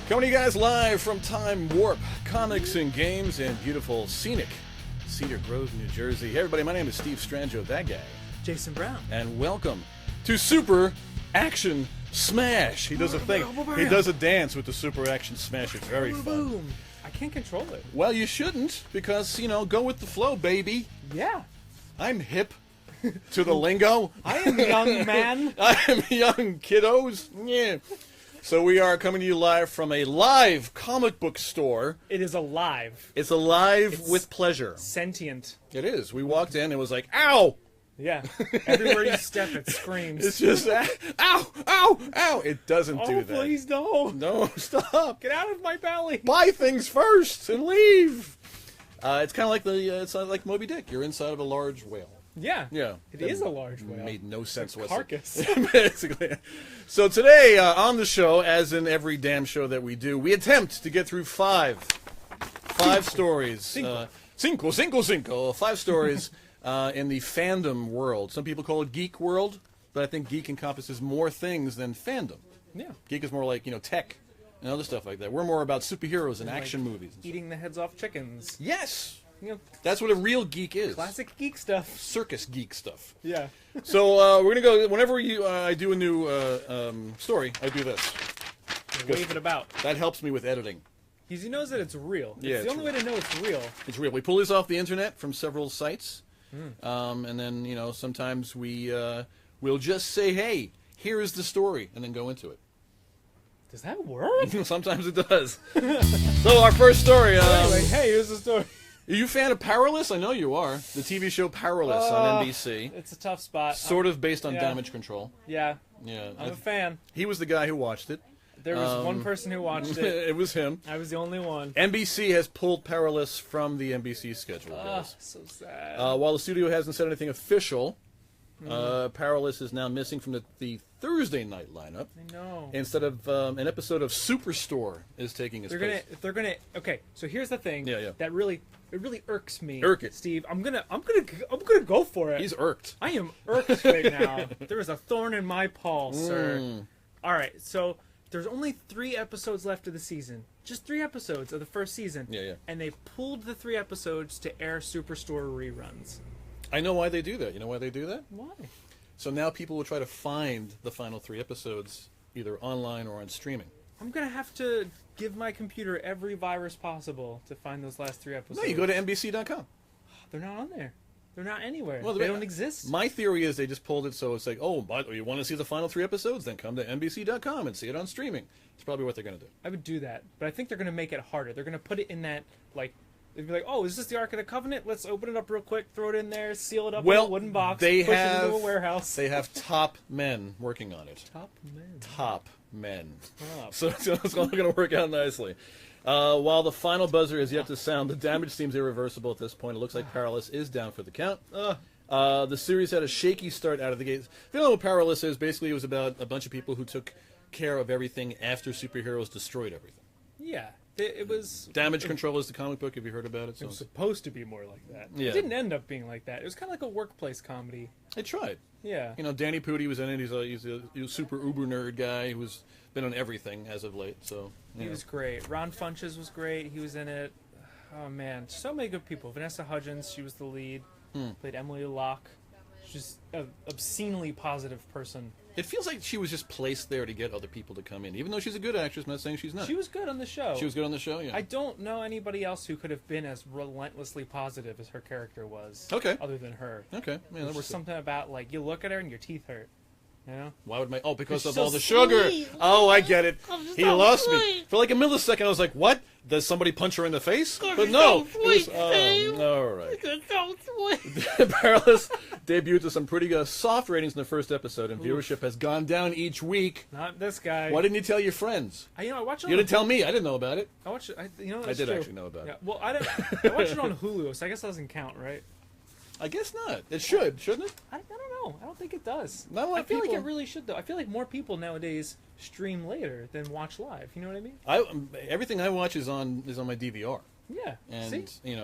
Coming to you guys live from Time Warp Comics and Games in beautiful, scenic Cedar Grove, New Jersey. Hey everybody, my name is Steve Strangio, that guy. Jason Brown. And welcome to Super Action Smash. He does a thing. He does a dance with the Super Action Smash. It's very fun. Boom. I can't control it. Well, you shouldn't, because, you know, go with the flow, baby. Yeah. I'm hip to the lingo. I am a young man. I am young kiddos. Yeah. So we are coming to you live from a live comic book store. It is alive. It's alive with pleasure. Sentient. It is. We walked in and it was like, ow! Yeah. Everywhere you step, it screams. It's just, ow, ow, ow! It doesn't do that. Oh, please no. No, stop. Get out of my belly. Buy things first and leave. It's kind of like it's like Moby Dick. You're inside of a large whale. Yeah. Yeah. It is a large whale. Made no sense whatsoever. Carcass. Basically. So today, on the show, as in every damn show that we do, we attempt to get through five stories. Cinco. 5 stories in the fandom world. Some people call it geek world, but I think geek encompasses more things than fandom. Yeah. Geek is more like, tech and other stuff like that. We're more about superheroes and action movies. And eating the heads off chickens. Yes. That's what a real geek is. Classic geek stuff. Circus geek stuff. Yeah. So we're going to go, whenever I do a new story, I do this. Wave it about. That helps me with editing. Because he knows that it's real. Yeah, it's the only way to know it's real. It's real. We pull this off the internet from several sites. And then, sometimes we'll just say, hey, here is the story, and then go into it. Does that work? Sometimes it does. So our first story. Anyway, hey, here's the story. Are you a fan of Powerless? I know you are. The TV show Powerless on NBC. It's a tough spot. Sort of based on Damage Control. Yeah. Yeah. I'm a fan. He was the guy who watched it. There was one person who watched it. It was him. I was the only one. NBC has pulled Powerless from the NBC schedule. So sad. While the studio hasn't said anything official, Powerless is now missing from the Thursday night lineup. I know. Instead of an episode of Superstore is taking its place. They're gonna. Okay, so here's the thing. Yeah. That really irks me. Irk it, Steve. I'm gonna go for it. He's irked. I am irked right now. There is a thorn in my paw, sir. All right, so there's only 3 episodes left of the season. Just 3 episodes of the first season. Yeah. And they pulled the 3 episodes to air Superstore reruns. I know why they do that. You know why they do that? Why? So now people will try to find the final 3 episodes either online or on streaming. I'm going to have to give my computer every virus possible to find those last 3 episodes. No, you go to NBC.com. They're not on there. They're not anywhere. Well, they don't exist. My theory is they just pulled it so it's like, oh, but you want to see the final 3 episodes? Then come to NBC.com and see it on streaming. That's probably what they're going to do. I would do that, but I think they're going to make it harder. They're going to put it in that, they'd be like, oh, is this the Ark of the Covenant? Let's open it up real quick, throw it in there, seal it up in a wooden box, push it into a warehouse. They have top men working on it. Top men. Top men. Top. So it's all going to work out nicely. While the final buzzer is yet to sound, the damage seems irreversible at this point. It looks like Powerless is down for the count. The series had a shaky start out of the gate. If you don't know what Powerless is, basically it was about a bunch of people who took care of everything after superheroes destroyed everything. Yeah. It was... Damage Control is the comic book. Have you heard about it? It was supposed to be more like that. Yeah. It didn't end up being like that. It was kind of like a workplace comedy. They tried. Yeah. Danny Pudi was in it. He's a super uber nerd guy who's been on everything as of late. So He was great. Ron Funches was great. He was in it. Oh, man. So many good people. Vanessa Hudgens, she was the lead. Played Emily Locke. She's an obscenely positive person. It feels like she was just placed there to get other people to come in. Even though she's a good actress, I'm not saying she's not. She was good on the show. She was good on the show, yeah. I don't know anybody else who could have been as relentlessly positive as her character was. Okay. Other than her. Okay. Yeah, There's just something about, you look at her and your teeth hurt. You know? Why would because she's of so all the sugar. sweet. Oh, I get it. she's He so lost me. sweet. For like a millisecond, I was like, what? Does somebody punch her in the face? But she's no. so sweet, it was, all right. She's so sweet. Powerless debuted to some pretty soft ratings in the first episode, and viewership has gone down each week. Not this guy. Why didn't you tell your friends? I watch it. You didn't tell me. I didn't know about it. I watched it. I did true. actually know about it. Well, I watched it on Hulu, so I guess that doesn't count, right? I guess not. It should, shouldn't it? I don't know. I don't think it does. Not a lot I of feel like people- it really should, though. I feel like more people nowadays stream later than watch live. You know what I mean? Everything I watch is on my DVR, Yeah. and See?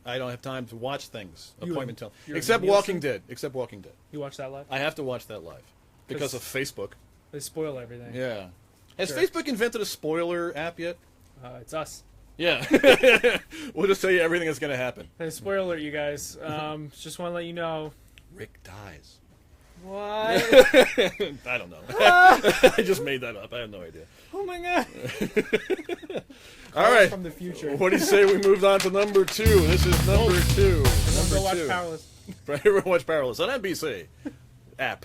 I don't have time to watch things. Appointment time. you're Except Nielsen? Walking Dead. Except Walking Dead. You watch that live? I have to watch that live because of Facebook. They spoil everything. Yeah. Has Sure. Facebook invented a spoiler app yet? It's us. Yeah. We'll just tell you everything that's going to happen. Hey, spoiler alert, you guys. Just want to let you know. Rick dies. What? I don't know. I just made that up. I have no idea. Oh my god. All right. From the future. What do you say we moved on to number 2? This is number 2. Go Number watch 2. Powerless. Everyone watch Powerless on NBC app.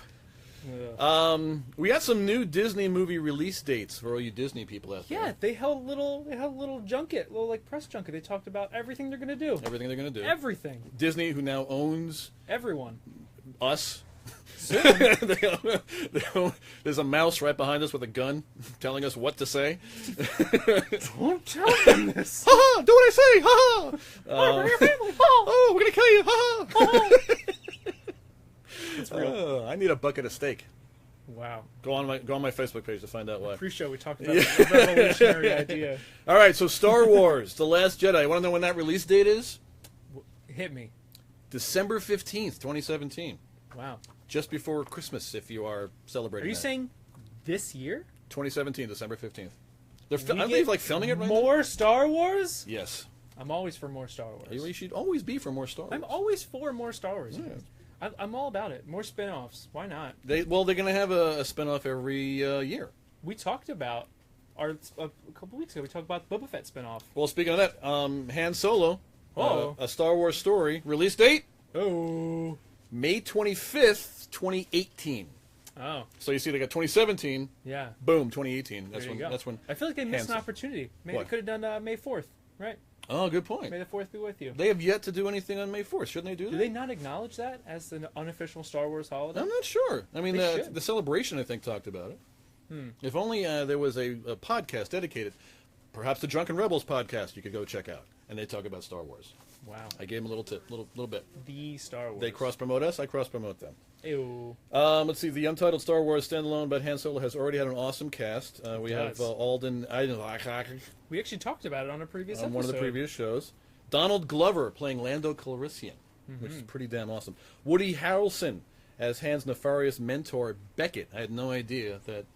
Ugh. We got some new Disney movie release dates for all you Disney people out there. Yeah, they held a little junket, little like press junket. They talked about everything they're gonna do. Everything they're going to do. Everything. Disney, who now owns Everyone. us. Soon. There's a mouse right behind us with a gun telling us what to say. Don't tell them this. Ha ha! Do what I say! Ha ha! Oh, we're your family. Oh, we're gonna kill you! Ha ha! It's real. I need a bucket of steak. Wow. Go on my Facebook page to find out why. Pre-show we talked about the revolutionary idea. All right, so Star Wars: The Last Jedi. Want to know when that release date is? Hit me. December 15th, 2017. Wow. Just before Christmas, if you are celebrating. Are you that. saying this year? 2017, December 15th? We Aren't they get like filming it right now? More Star Wars? Yes. I'm always for more Star Wars. You should always be for more Star Wars. I'm always for more Star Wars. Yeah. I'm all about it. More spin-offs. Why not? They're going to have a spin-off every year. We talked about a couple weeks ago. We talked about the Boba Fett spin-off. Well, speaking of that, Han Solo, Oh. a Star Wars story, release date Oh. May 25th, 2018. Oh. So you see, they got 2017. Yeah. Boom, 2018. There you go. That's when. I feel like they missed an Han- opportunity. Maybe What? they could have done May 4th. Right. Oh, good point. May the 4th be with you. They have yet to do anything on May 4th. Shouldn't they do that? Do they not acknowledge that as an unofficial Star Wars holiday? I'm not sure. I mean, They should. the celebration, I think, talked about it. If only there was a podcast dedicated, perhaps the Drunken Rebels podcast you could go check out, and they talk about Star Wars. Wow. I gave them a little tip, little bit. The Star Wars. They cross-promote us, I cross-promote them. Ew. Let's see, the untitled Star Wars standalone about Han Solo has already had an awesome cast. We have does. Alden We actually talked about it on a previous on episode. one of the previous shows. Donald Glover playing Lando Calrissian, which is pretty damn awesome. Woody Harrelson as Han's nefarious mentor, Beckett. I had no idea that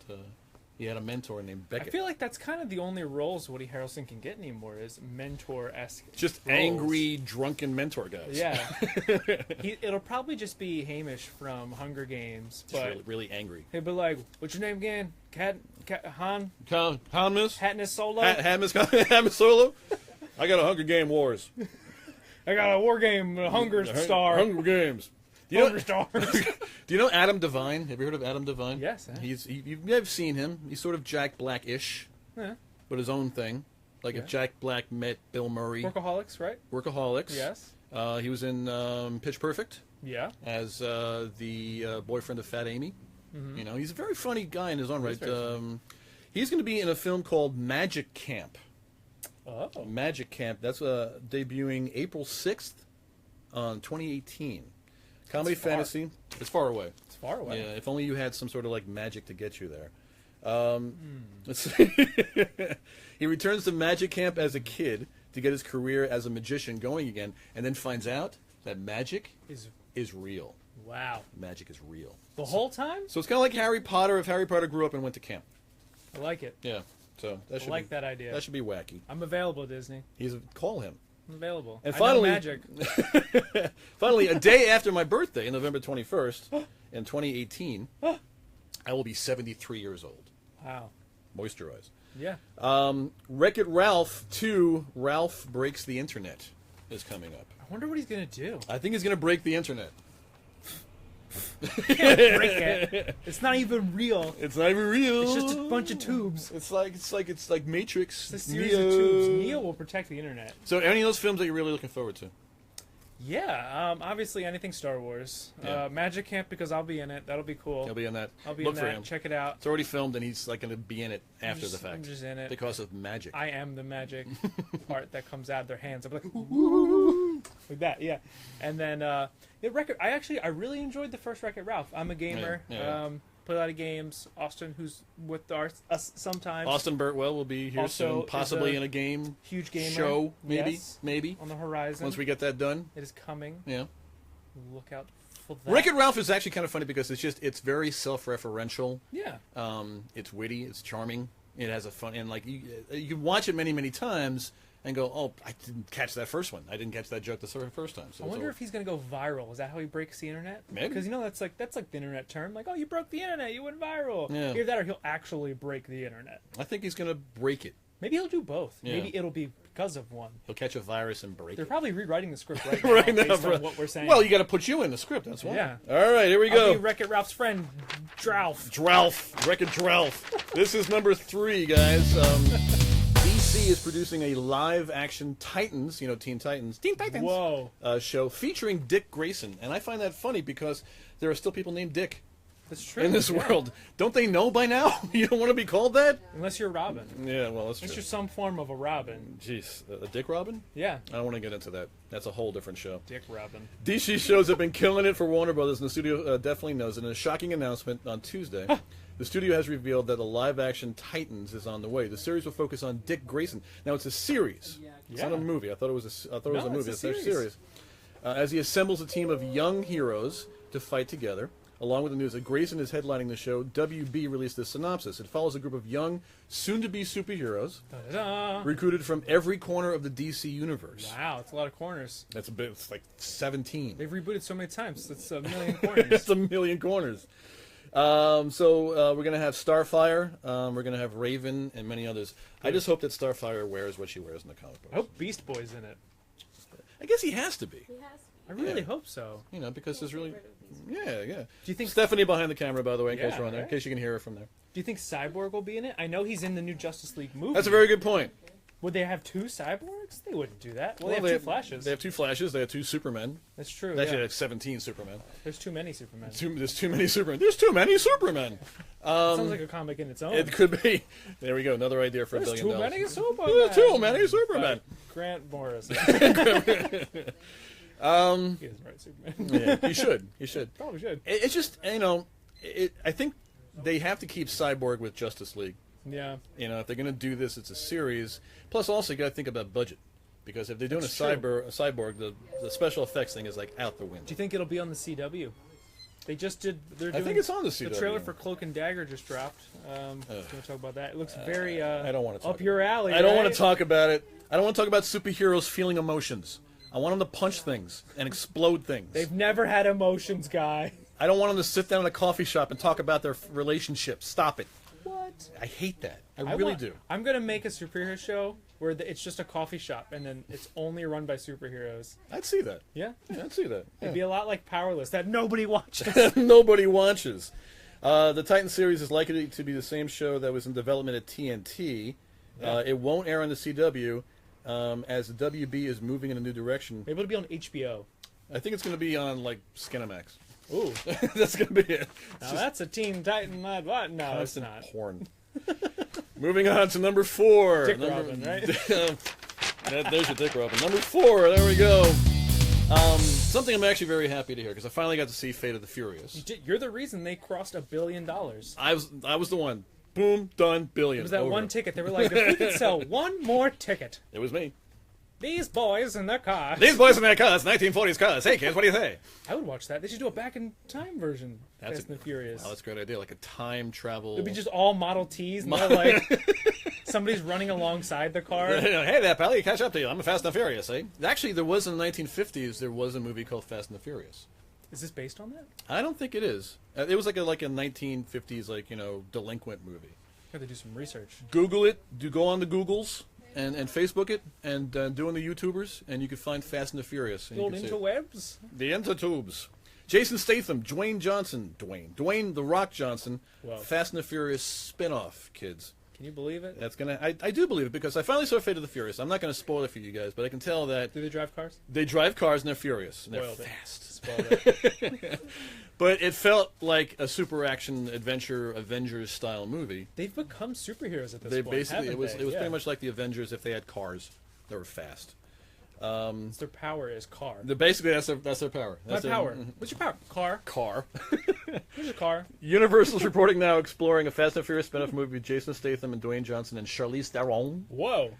he had a mentor named I Beckett. feel like that's kind of the only roles Woody Harrelson can get anymore is mentor-esque. Just roles. angry, drunken mentor guys. Yeah. It'll probably just be Hamish from Hunger Games, Just but really, really angry. he'll be like, "What's your name again? Han Hanmas? Hatness Solo? Hanmas Solo? I got a Hunger Game Wars. I got a war game, Hunger Star. Hunger Games. Do Hunger Star. Do you know Adam Devine? Have you heard of Adam Devine? Yes. You may have seen him. He's sort of Jack Black-ish, Yeah. but his own thing. Like if Jack Black met Bill Murray. Workaholics, right? Workaholics. Yes. He was in Pitch Perfect Yeah. as the boyfriend of Fat Amy. Mm-hmm. You know, he's a very funny guy in his own right. very funny. He's going to be in a film called Magic Camp. Oh. Magic Camp. That's debuting April 6th on 2018. Comedy That's far. fantasy. It's far away. It's far away. Yeah, if only you had some sort of like magic to get you there. Let's see. He returns to Magic Camp as a kid to get his career as a magician going again, and then finds out that magic is real. Wow. Magic is real. The whole time? So it's kind of like Harry Potter if Harry Potter grew up and went to camp. I like it. Yeah. So that I should like be, that idea. That should be wacky. I'm available, Disney. Call him. I'm available. And I finally, know magic. finally, a day after my birthday, November 21st, in 2018, I will be 73 years old. Wow. Moisturize. Yeah. Wreck-It Ralph 2, Ralph Breaks the Internet is coming up. I wonder what he's going to do. I think he's going to break the internet. Break it. It's not even real. It's not even real. It's just a bunch of tubes. It's like Matrix. It's a series of tubes. Neo will protect the internet. So, any of those films that you're really looking forward to? Yeah, obviously anything Star Wars. Yeah. Magic Camp because I'll be in it. That'll be cool. He'll be in that. I'll be Look in for that. him. Check it out. It's already filmed, and he's like going to be in it after the fact. I'm just in it. Because of magic. I am the magic part that comes out of their hands. I'm like, ooh, like that, yeah. And then the record. I really enjoyed the first Wreck-It Ralph. I'm a gamer. Yeah. Play a lot of games. Austin, who's with us sometimes. Austin Burtwell will be here Also soon, possibly is a in a game huge gamer. show, maybe, Yes. maybe. On the horizon. Once we get that done, It is coming. yeah. Look out for that. Wreck-It Ralph is actually kind of funny because it's very self-referential. Yeah. It's witty, it's charming. It has a fun, and like you can watch it many times and go, oh, I didn't catch that first one. I didn't catch that joke the first time. So I wonder if he's gonna go viral. Is that how he breaks the internet? Maybe. Because that's like the internet term. Like, oh, you broke the internet, you went viral. Yeah. Either that, or he'll actually break the internet. I think he's gonna break it. Maybe he'll do both. Yeah. Maybe it'll be because of one. He'll catch a virus and break They're it. probably rewriting the script right now, based on what we're saying. Well, you got to put you in the script. That's why. Yeah. All right, here we I'll go. be Wreck-It Ralph's friend, Dralf. Dralf, Wreck-It Dralf. This is number 3, guys. DC is producing a live-action Titans, Teen Titans, Whoa. show featuring Dick Grayson, and I find that funny because there are still people named Dick That's true. in this world. Don't they know by now? You don't want to be called that? Unless you're Robin. Yeah, well, that's true. Unless you're some form of a Robin. Jeez, a Dick Robin? Yeah. I don't want to get into that. That's a whole different show. Dick Robin. DC shows have been killing it for Warner Brothers, and the studio definitely knows it. In a shocking announcement on Tuesday, the studio has revealed that a live-action Titans is on the way. The series will focus on Dick Grayson. Now, it's a series. It's not a movie. I thought it was a movie. It's a series. As he assembles a team of young heroes to fight together. Along with the news that Grayson is headlining the show, WB released this synopsis. It follows a group of young, soon-to-be superheroes Da-da-da. recruited from every corner of the DC universe. Wow, it's a lot of corners. That's a bit. It's like 17. They've rebooted so many times. It's a million corners. It's a million corners. So we're going to have Starfire, we're going to have Raven, and many others. I just hope that Starfire wears what she wears in the comic books. I hope Beast Boy's in it. I guess he has to be. He has to. I really hope so. Because there's really... Yeah. Do you think Stephanie behind the camera, by the way, in case Yeah, you're on there, right? in case you can hear her from there. Do you think Cyborg will be in it? I know he's in the new Justice League movie. That's a very good point. Would they have 2 cyborgs? They wouldn't do that. Well, Well, they have 2 Flashes. They have 2 Flashes. They have 2 Supermen. That's true. Actually, Yeah. they have 17 Supermen. There's too many Supermen. There's too many Supermen. There's too many Supermen. Sounds like a comic in its own. It could be. There we go. Another idea for There's $1 billion. too many Supermen. There's too many Supermen. Grant Morris. He Um, doesn't write Superman. yeah, he should. He should. Probably should. It's just, I think they have to keep Cyborg with Justice League. Yeah. If they're going to do this, it's a series. Plus, also, you got to think about budget. Because if they're doing That's a Cyborg, the special effects thing is like out the window. Do you think it'll be on the CW? They just did. They're doing, I think it's on the CW. The trailer for Cloak and Dagger just dropped. Do you want to talk about that? It looks very I don't want to talk up your alley. I don't want right? to talk about it. I don't want to talk about superheroes feeling emotions. I want them to punch things and explode things. They've never had emotions, guy. I don't want them to sit down in a coffee shop and talk about their relationships. Stop it. What? I hate that. I really do. I'm gonna make a superhero show where it's just a coffee shop and then it's only run by superheroes. I'd see that. Yeah. I'd see that. Yeah. It'd be a lot like Powerless that nobody watches. Nobody watches. The Titan series is likely to be the same show that was in development at TNT. Yeah. It won't air on the CW as the WB is moving in a new direction. Maybe it'll be on HBO. I think it's going to be on like Skinamax. Ooh, That's going to be it. now that's a Teen Titan. What? No, it's Constant not. porn. Moving on to number 4. Dick Robin, right? There's your Dick Robin. Number 4. There we go. Something I'm actually very happy to hear because I finally got to see Fate of the Furious. You're the reason they crossed $1 billion. I was the one. Boom, done, billion. It was that over. one ticket. They were like, if we could sell one more ticket, It was me. these boys in their cars. These boys in their cars, 1940s cars. Hey kids, what do you say? I would watch that. They should do a back in time version. Fast and the Furious. Oh, that's a great idea. Like a time travel. It'd be just all Model Ts, and they're like somebody's running alongside the car. Hey there, pal. You catch up to you. I'm a Fast and the Furious, eh? Actually, there was in the 1950s. There was a movie called Fast and the Furious. Is this based on that? I don't think it is. It was like a 1950s delinquent movie. Got to do some research. Google it. Go on the Googles and Facebook it and do on the YouTubers, and you can find Fast and the Furious. And you Old can see it. interwebs. The intertubes. Jason Statham, Dwayne The Rock Johnson, Wow. Fast and the Furious spin-off, kids. Can you believe it? That's gonna. I do believe it because I finally saw Fate of the Furious. I'm not gonna spoil it for you guys, but I can tell that Do they drive cars? they drive cars and they're furious and they're Spoiled it. fast. Spoiled it. But it felt like a super action adventure Avengers style movie. They've become superheroes at this They point. basically haven't it was they? pretty much like the Avengers if they had cars that were fast. Their power is car. Basically that's their power. My That's their power. What's your power? Car. car. Where's your car? Universal's reporting now exploring a Fast and Furious spin-off movie with Jason Statham and Dwayne Johnson and Charlize Theron. Whoa.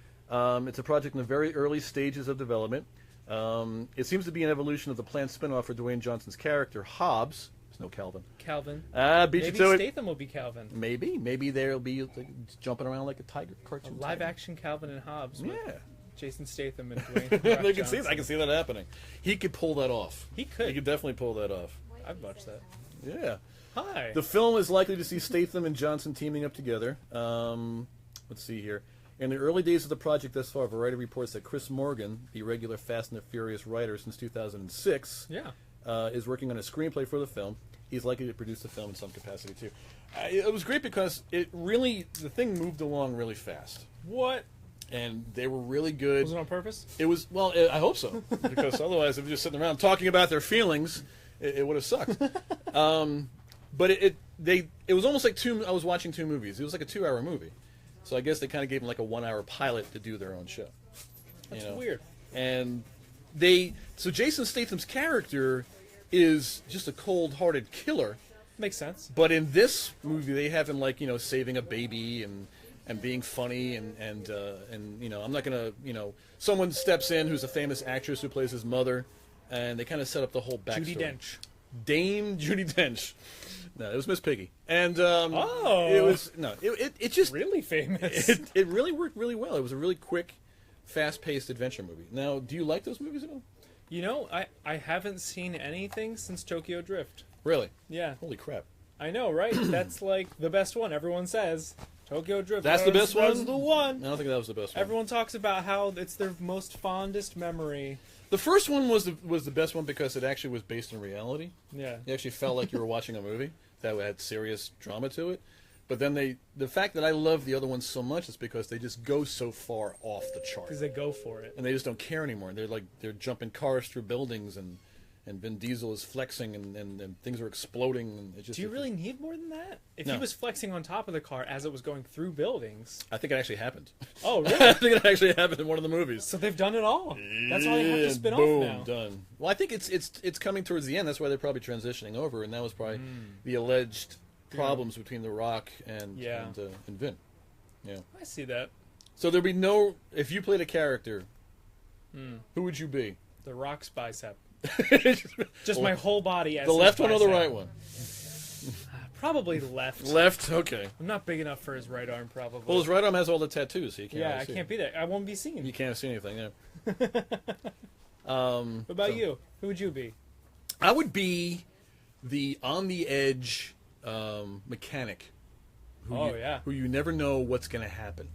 It's a project in the very early stages of development. It seems to be an evolution of the planned spin-off for Dwayne Johnson's character, Hobbs, There's no Calvin. Calvin. Beat Maybe you to it. Statham will be Calvin. Maybe they'll be like, jumping around like a tiger cartoon. Live action Calvin and Hobbes. With Yeah. Jason Statham and Dwayne The Rock I Johnson. can see that happening. He could pull that off. He could. He could definitely pull that off. I'd watch that. Yeah. Hi. The film is likely to see Statham and Johnson teaming up together. Let's see here. In the early days of the project thus far, Variety reports that Chris Morgan, the regular Fast and the Furious writer since 2006, is working on a screenplay for the film. He's likely to produce the film in some capacity, too. It was great because the thing moved along really fast. What? And they were really good. Was it on purpose? It was, well, I hope so. Because otherwise, if they're just sitting around talking about their feelings, it would have sucked. But it was almost like I was watching two movies. It was like a 2-hour movie. So I guess they kind of gave them like a 1-hour pilot to do their own show. That's weird. And so Jason Statham's character is just a cold-hearted killer. Makes sense. But in this movie, they have him like, saving a baby and being funny and I'm not gonna, someone steps in who's a famous actress who plays his mother, and they kind of set up the whole backstory. Judi Dench. Dame Judi Dench. No, it was Miss Piggy. And it just really famous. It really worked really well. It was a really quick, fast-paced adventure movie. Now, do you like those movies at all? I haven't seen anything since Tokyo Drift. Really? Yeah. Holy crap. I know, right? That's like the best one. Everyone says Tokyo Drift. That's the best one? That's the one. I don't think that was the best one. Everyone talks about how it's their most fondest memory. The first one was the best one because it actually was based in reality. Yeah. You actually felt like you were watching a movie that had serious drama to it. But then the fact that I love the other ones so much is because they just go so far off the chart. Because they go for it. And they just don't care anymore. They're jumping cars through buildings and Vin Diesel is flexing and things are exploding. And Do you really need more than that? If No. he was flexing on top of the car as it was going through buildings. I think it actually happened. Oh, really? I think it actually happened in one of the movies. So they've done it all. That's why they have to spin boom, off now. Done. Well, I think it's coming towards the end. That's why they're probably transitioning over, and that was probably the alleged problems between The Rock and Vin. Yeah. I see that. So there'd be no. If you played a character, who would you be? The Rock's bicep. Just my whole body as the his left one or the bicep. right one? Probably left. Left. Okay. I'm not big enough for his right arm, probably. Well, his right arm has all the tattoos, so you can't. yeah, really I see can't be there. I won't be seen. You can't see anything. Yeah. What about you? Who would you be? I would be the on the edge mechanic. Who you never know what's going to happen.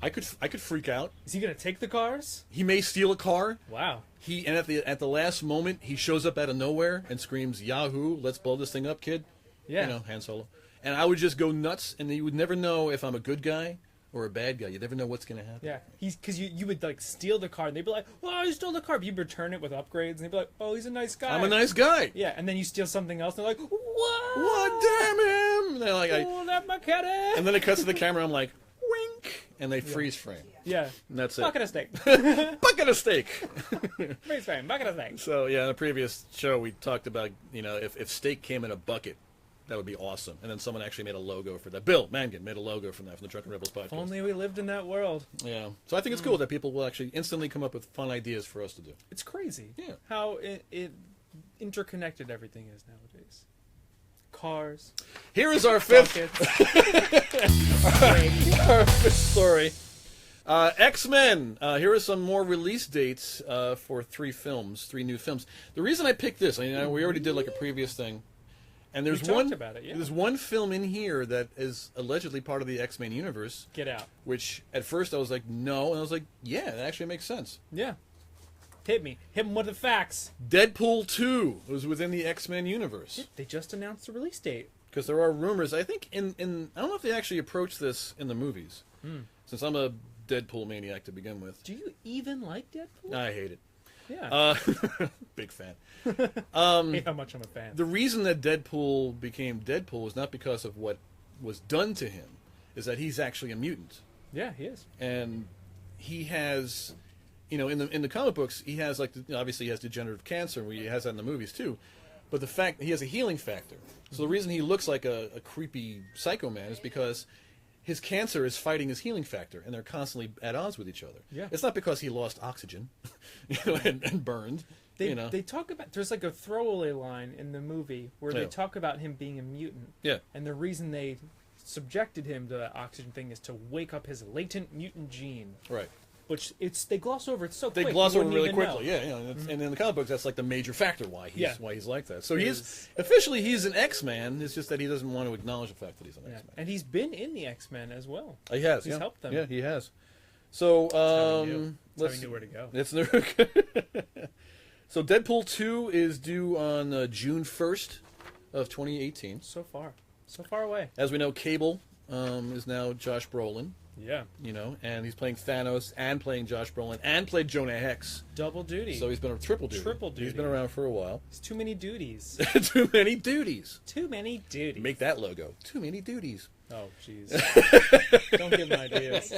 I could freak out. Is he gonna take the cars? He may steal a car. Wow. And at the last moment he shows up out of nowhere and screams, "Yahoo! Let's blow this thing up, kid!" Yeah. Han Solo. And I would just go nuts, and you would never know if I'm a good guy or a bad guy. You never know what's going to happen. Yeah. Because you would like steal the car, and they'd be like, "Oh, you stole the car." But you'd return it with upgrades, and they'd be like, "Oh, he's a nice guy." I'm a nice guy. Yeah. And then you steal something else, and they're like, "What? What? Damn him!" And they're like, Oh, that mechanic. and then it cuts to the camera. I'm like, wink, and they freeze frame. Yeah. And that's it. Bucket of steak. Bucket of steak. Freeze frame. Bucket of steak. So yeah, in the previous show we talked about if steak came in a bucket, that would be awesome. And then someone actually made a logo for that. Bill Mangan made a logo from that from the Drunken Rebels podcast. If only we lived in that world. Yeah. So I think it's cool that people will actually instantly come up with fun ideas for us to do. It's crazy. Yeah. How it interconnected everything is nowadays. Cars. Here is our fifth Buckets. our fifth story. X-Men. Here are some more release dates for three new films. The reason I picked this, we already did like a previous thing, and there's We talked about it, yeah. There's one film in here that is allegedly part of the X-Men universe. Get out. Which at first I was like, no, and I was like, yeah, that actually makes sense. Yeah. Hit me. Hit him with the facts. Deadpool 2 was within the X-Men universe. They just announced the release date. Because there are rumors. I think I don't know if they actually approached this in the movies. Since I'm a Deadpool maniac to begin with. Do you even like Deadpool? I hate it. Yeah. Big fan. Hate how much I'm a fan. The reason that Deadpool became Deadpool was not because of what was done to him, is that he's actually a mutant. Yeah, he is. And he has, in the comic books, he has obviously he has degenerative cancer. He has that in the movies too. But the fact he has a healing factor. So the reason he looks like a creepy psycho man is because his cancer is fighting his healing factor, and they're constantly at odds with each other. Yeah. It's not because he lost oxygen, and burned. They talk about, there's like a throwaway line in the movie where they talk about him being a mutant. Yeah. And the reason they subjected him to that oxygen thing is to wake up his latent mutant gene. Right. Which they gloss over it so quick. They gloss over it really quickly, know. and in the comic books, that's like the major factor why he's like that. So he's an X-Man. It's just that he doesn't want to acknowledge the fact that he's an X-Man. And he's been in the X-Men as well. He has. He's helped them. Yeah, he has. So That's how he knew where to go. So Deadpool 2 is due on June 1st of 2018. So far away. As we know, Cable is now Josh Brolin. Yeah. And he's playing Thanos and playing Josh Brolin and played Jonah Hex. Double duty. So he's been a triple duty. He's been around for a while. It's too many duties. Too many duties. Too many duties. Make that logo. Too many duties. Oh, jeez. Don't give him ideas.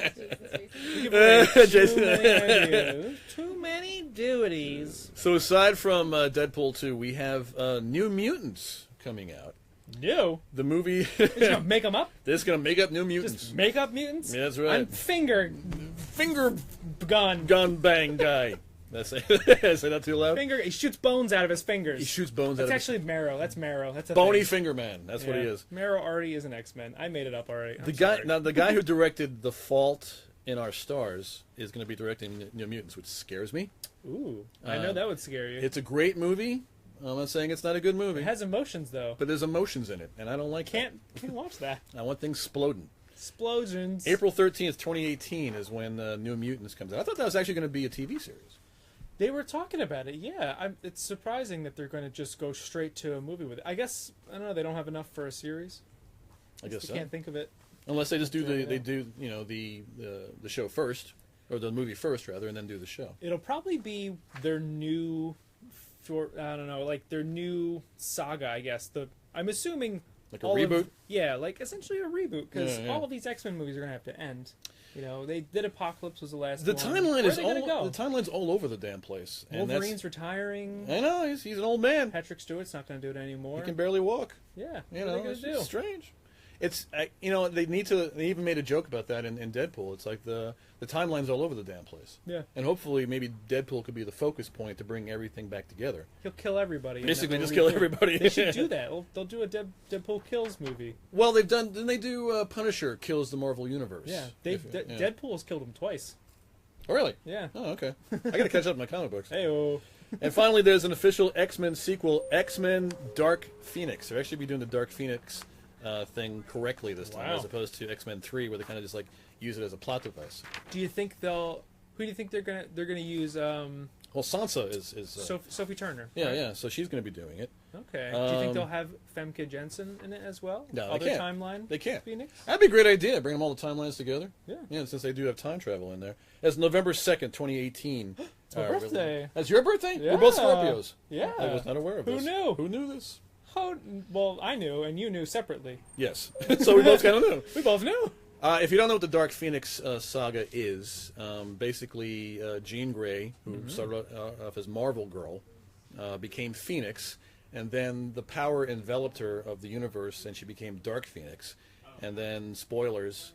Too many duties. So aside from Deadpool 2, we have New Mutants coming out. New? The movie. It's going to make them up? They're just going to make up new mutants. Just make up mutants? Yeah, that's right. I'm finger gun bang guy. Say that too loud? He shoots bones out of his fingers. He shoots bones out of his... That's actually Marrow. That's Marrow. That's a Bony thing. Finger Man. That's what he is. Marrow already is an X-Men. I made it up already. The guy who directed The Fault in Our Stars is going to be directing New Mutants, which scares me. Ooh, I know that would scare you. It's a great movie. I'm not saying it's not a good movie. It has emotions, though. But there's emotions in it, and I don't like Can't watch that. I want things exploding. Explosions. April 13th, 2018 is when New Mutants comes out. I thought that was actually going to be a TV series. They were talking about it, yeah. It's surprising that they're going to just go straight to a movie with it. I guess, I don't know, they don't have enough for a series. I guess so. Can't think of it. Unless they just do the show first, or the movie first, rather, and then do the show. It'll probably be their new... their new saga, I guess. I'm assuming... Like a reboot? Like essentially a reboot, because all of these X-Men movies are going to have to end. They did Apocalypse was the last one. The timeline's all over the damn place. And Wolverine's retiring. I know, he's an old man. Patrick Stewart's not going to do it anymore. He can barely walk. Yeah, what are they going to do? It's strange. It's they even made a joke about that in Deadpool. It's like the timeline's all over the damn place. Yeah. And hopefully maybe Deadpool could be the focus point to bring everything back together. He'll kill everybody. Basically just kill everybody. They should do that. They'll do a Deadpool Kills movie. Well, didn't they do Punisher Kills the Marvel Universe? Yeah. Deadpool has killed him twice. Oh, really? Yeah. Oh, okay. I got to catch up on my comic books. Hey-oh. And finally, there's an official X-Men sequel, X-Men Dark Phoenix. They'll actually be doing the Dark Phoenix thing correctly this time, as opposed to X-Men 3, where they kind of just like use it as a plot device. Do you think Who do you think they're gonna use? Well, Sansa is Sophie Turner. Yeah, right? Yeah. So she's going to be doing it. Okay. Do you think they'll have Femke Jensen in it as well? No, Other they can't. timeline. They can't. Phoenix? That'd be a great idea. Bring them all the timelines together. Yeah. Yeah. Since they do have time travel in there. That's November 2nd, 2018. It's my birthday. That's your birthday? Yeah. We're both Scorpios. Yeah. I was not aware of this. Who knew? Who knew this? Well, I knew, and you knew separately. Yes. So we both kind of knew. We both knew. If you don't know what the Dark Phoenix saga is, basically Jean Grey, who started off as Marvel Girl, became Phoenix, and then the power enveloped her of the universe, and she became Dark Phoenix. And then, spoilers,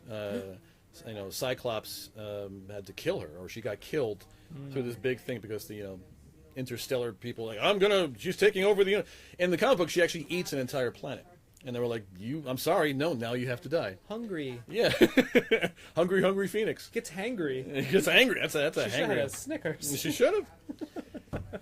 Cyclops had to kill her, or she got killed through this big thing because the interstellar people she's taking over the. In the comic book, she actually eats an entire planet. And they were like, I'm sorry, no, now you have to die. Hungry. Yeah. hungry Phoenix. Gets hangry. Gets angry. That's a she hangry. She should have had a Snickers. She should have.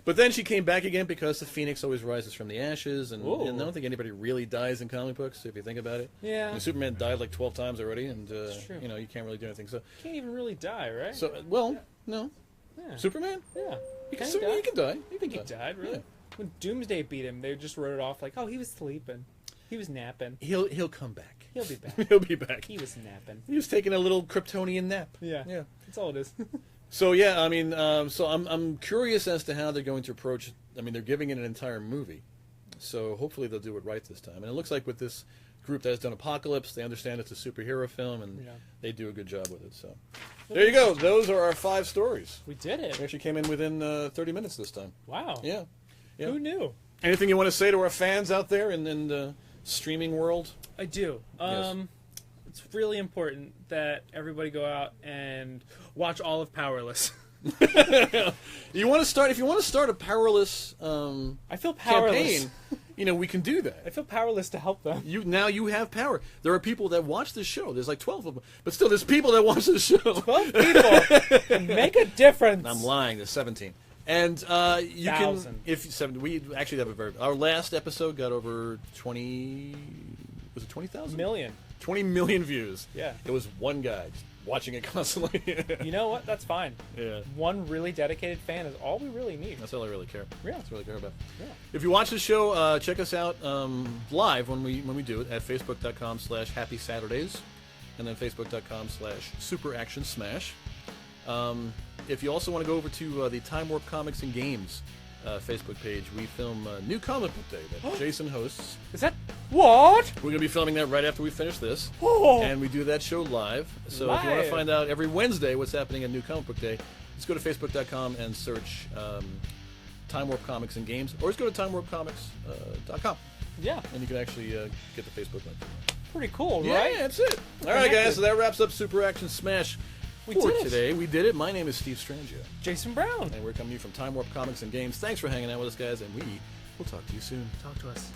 But then she came back again because the Phoenix always rises from the ashes. And I don't think anybody really dies in comic books, if you think about it. Yeah. Superman died like 12 times already, and That's true. you can't really do anything. So can't even really die, right? So, no. Yeah. Superman? Yeah. He can die. I think he died, really. Yeah. When Doomsday beat him, they just wrote it off like, oh, he was sleeping. He was napping. He'll come back. He'll be back. He'll be back. He was napping. He was taking a little Kryptonian nap. Yeah. That's all it is. So yeah, I mean, I'm curious as to how they're going to approach. I mean, they're giving it an entire movie, so hopefully they'll do it right this time. And it looks like with this group that has done Apocalypse, they understand it's a superhero film, and they do a good job with it. So there you go. Those are our 5 stories. We did it. We actually came in within 30 minutes this time. Wow. Yeah. Who knew? Anything you want to say to our fans out there in the streaming world? I do. Yes. It's really important that everybody go out and watch all of Powerless. You want to start? If you want to start a powerless I feel powerless. campaign, we can do that. I feel powerless to help them. You have power. There are people that watch this show. There's like 12 of them, but still, there's people that watch this show. 12 people can make a difference. I'm lying. There's 17. And you Thousand. can we actually have our last episode got over 20. Was it 20,000? Million. 20 million views. Yeah. It was one guy just watching it constantly. You know what? That's fine. Yeah. One really dedicated fan is all we really need. That's all I really care. Yeah. That's what I care about. Yeah. If you watch the show, check us out live when we do it at facebook.com/Happy Saturdays, and then facebook.com/SuperActionSmash. If you also want to go over to the Time Warp Comics and Games Facebook page, we film New Comic Book Day that Jason hosts. Is that what? We're going to be filming that right after we finish this. Oh. And we do that show live. So if you want to Live. find out every Wednesday what's happening at New Comic Book Day, just go to facebook.com and search Time Warp Comics and Games, or just go to timewarpcomics.com. Yeah. And you can actually get the Facebook link. Pretty cool, Yeah, right? that's it. All right, guys, so that wraps up Super Action Smash We for did it. today. We did it. My name is Steve Strangio, Jason Brown. and we're coming to you from Time Warp Comics and Games. Thanks for hanging out with us, guys, and we will talk to you soon. Talk to us.